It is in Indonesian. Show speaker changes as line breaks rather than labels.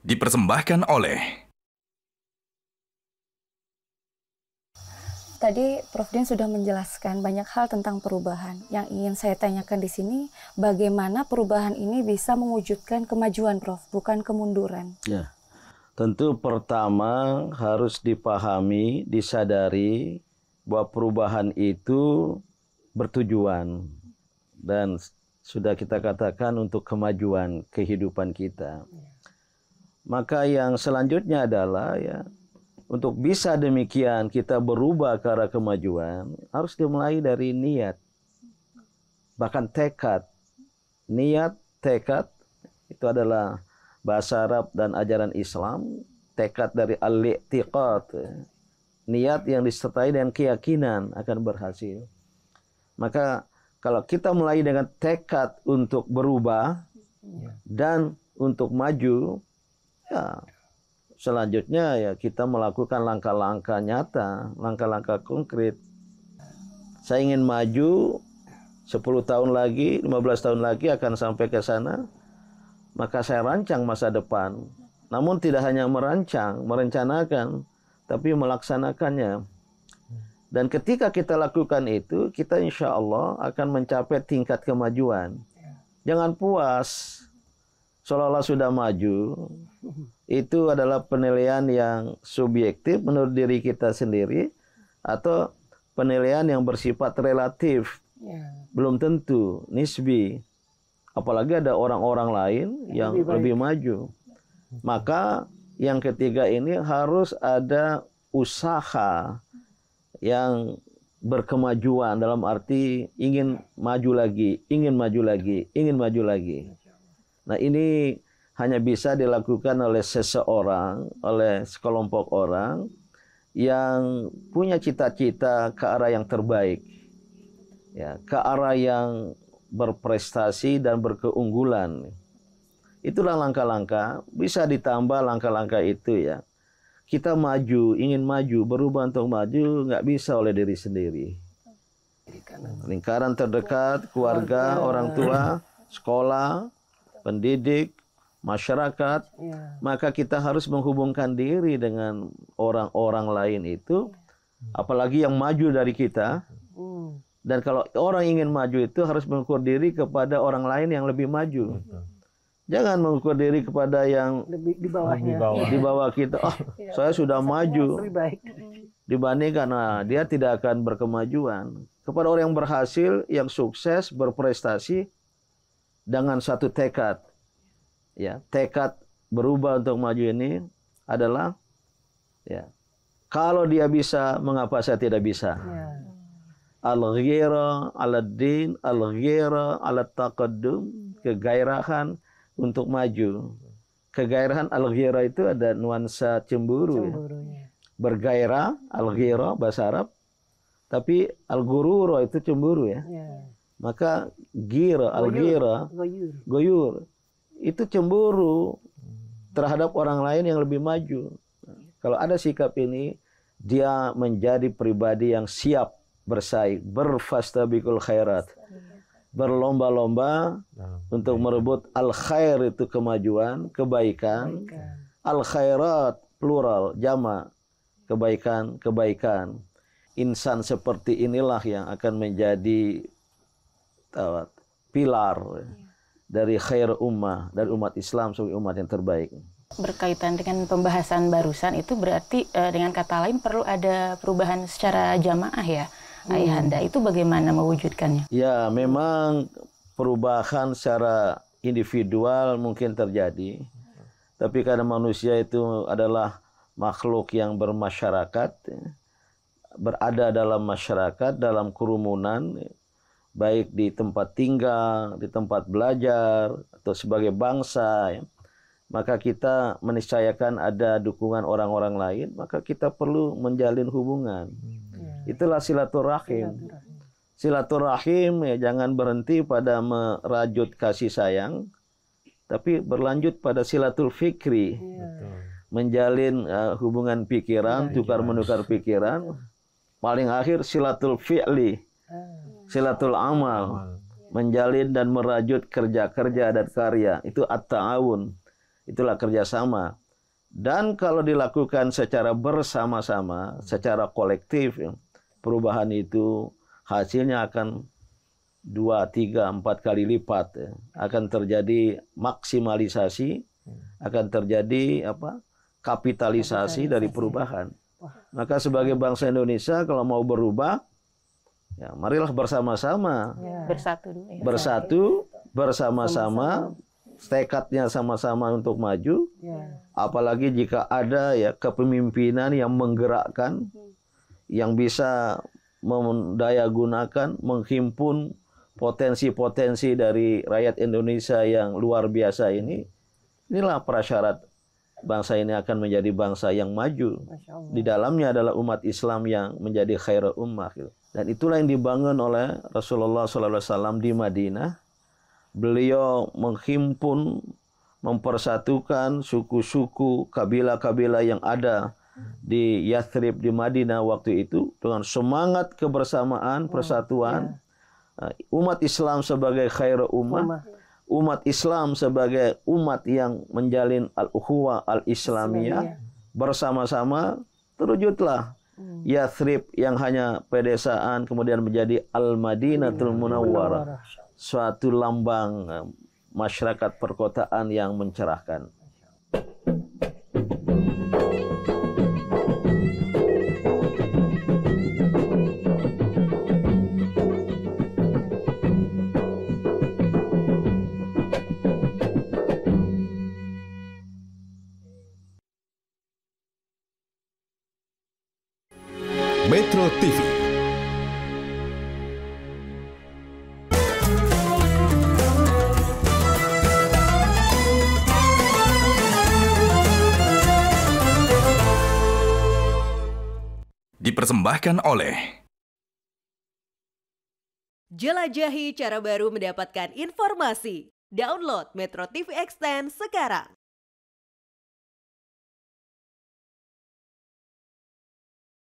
dipersembahkan oleh...
Tadi Prof. Din sudah menjelaskan banyak hal tentang perubahan. Yang ingin saya tanyakan di sini, bagaimana perubahan ini bisa mewujudkan kemajuan, Prof., bukan kemunduran?
Ya, tentu pertama harus dipahami, disadari bahwa perubahan itu bertujuan dan sudah kita katakan untuk kemajuan kehidupan kita. Maka yang selanjutnya adalah untuk bisa demikian kita berubah ke arah kemajuan harus dimulai dari niat, bahkan tekad. Niat, tekad itu adalah bahasa Arab dan ajaran Islam. Tekad dari al-i'tiqad, niat yang disertai dengan keyakinan akan berhasil. Maka kalau kita mulai dengan tekad untuk berubah dan untuk maju, selanjutnya kita melakukan langkah-langkah nyata, langkah-langkah konkret. Saya ingin maju 10 tahun lagi, 15 tahun lagi akan sampai ke sana. Maka saya rancang masa depan. Namun tidak hanya merancang, merencanakan, tapi melaksanakannya. Dan ketika kita lakukan itu, kita insya Allah akan mencapai tingkat kemajuan. Jangan puas seolah-olah sudah maju. Itu adalah penilaian yang subjektif menurut diri kita sendiri atau penilaian yang bersifat relatif. Belum tentu, nisbi. Apalagi ada orang-orang lain yang lebih maju. Maka yang ketiga ini harus ada usaha yang berkemajuan dalam arti ingin maju lagi, ingin maju lagi, ingin maju lagi. Nah, ini hanya bisa dilakukan oleh seseorang, oleh sekelompok orang yang punya cita-cita ke arah yang terbaik. Ke arah yang berprestasi dan berkeunggulan. Itulah langkah-langkah, bisa ditambah langkah-langkah itu Kita maju, ingin maju, berubah untuk maju, nggak bisa oleh diri sendiri. Lingkaran terdekat, keluarga, orang tua, sekolah, pendidik, masyarakat, maka kita harus menghubungkan diri dengan orang-orang lain itu, apalagi yang maju dari kita. Dan kalau orang ingin maju itu harus mengukur diri kepada orang lain yang lebih maju. Jangan mengukur diri kepada yang
di bawahnya.
Di bawah kita. Saya sudah maju. Dibandingkan, dia tidak akan berkemajuan. Kepada orang yang berhasil, yang sukses, berprestasi dengan satu tekad. Tekad berubah untuk maju ini adalah kalau dia bisa, mengapa saya tidak bisa? Al-ghira ala-din, al-ghira ala-taqaddum, kegairahan untuk maju. Kegairahan al-ghira itu ada nuansa cemburu. Bergairah, al-ghira bahasa Arab, tapi al-ghurur itu cemburu Maka gira, al-ghira, goyur, itu cemburu terhadap orang lain yang lebih maju. Kalau ada sikap ini, dia menjadi pribadi yang siap bersaing, berfastabiqul khairat, berlomba-lomba untuk merebut al-khair itu kemajuan, kebaikan, al-khairat plural, jama, kebaikan. Insan seperti inilah yang akan menjadi pilar dari khair ummah, dari umat Islam sebagai umat yang terbaik.
Berkaitan dengan pembahasan barusan itu berarti dengan kata lain perlu ada perubahan secara jamaah Ayahanda. Itu bagaimana mewujudkannya?
Ya, memang perubahan secara individual mungkin terjadi. Tapi karena manusia itu adalah makhluk yang bermasyarakat, berada dalam masyarakat, dalam kerumunan, baik di tempat tinggal, di tempat belajar, atau sebagai bangsa, maka kita meniscayakan ada dukungan orang-orang lain, maka kita perlu menjalin hubungan. Itulah silaturahim. Silaturahim jangan berhenti pada merajut kasih sayang, tapi berlanjut pada silatul fikri. Menjalin hubungan pikiran, tukar-menukar pikiran. Paling akhir silatul fi'li, silatul amal, menjalin dan merajut kerja-kerja dan karya. Itu at-ta'awun. Itulah kerjasama. Dan kalau dilakukan secara bersama-sama, secara kolektif, ya, perubahan itu hasilnya akan 2, 3, 4 kali lipat. Ya. Akan terjadi maksimalisasi, akan terjadi kapitalisasi dari perubahan. Maka sebagai bangsa Indonesia kalau mau berubah, ya marilah bersama-sama.
Bersatu dulu ya.
Bersatu, bersama-sama, tekadnya sama-sama untuk maju. Apalagi jika ada ya kepemimpinan yang menggerakkan, yang bisa mendayagunakan, menghimpun potensi-potensi dari rakyat Indonesia yang luar biasa ini. Inilah prasyarat bangsa ini akan menjadi bangsa yang maju. Di dalamnya adalah umat Islam yang menjadi khairul ummah. Dan itulah yang dibangun oleh Rasulullah SAW di Madinah. Beliau menghimpun, mempersatukan suku-suku, kabilah-kabilah yang ada di Yathrib, di Madinah waktu itu dengan semangat kebersamaan, persatuan. Umat Islam sebagai khairul ummah, umat Islam sebagai umat yang menjalin al-ukhuwah al-islamiyah, bersama-sama terwujudlah Yathrib yang hanya pedesaan kemudian menjadi Al-Madinatul Munawwarah, suatu lambang masyarakat perkotaan yang mencerahkan.
Metro TV. Dipersembahkan oleh
Jelajahi cara baru mendapatkan informasi. Download Metro TV Extend sekarang.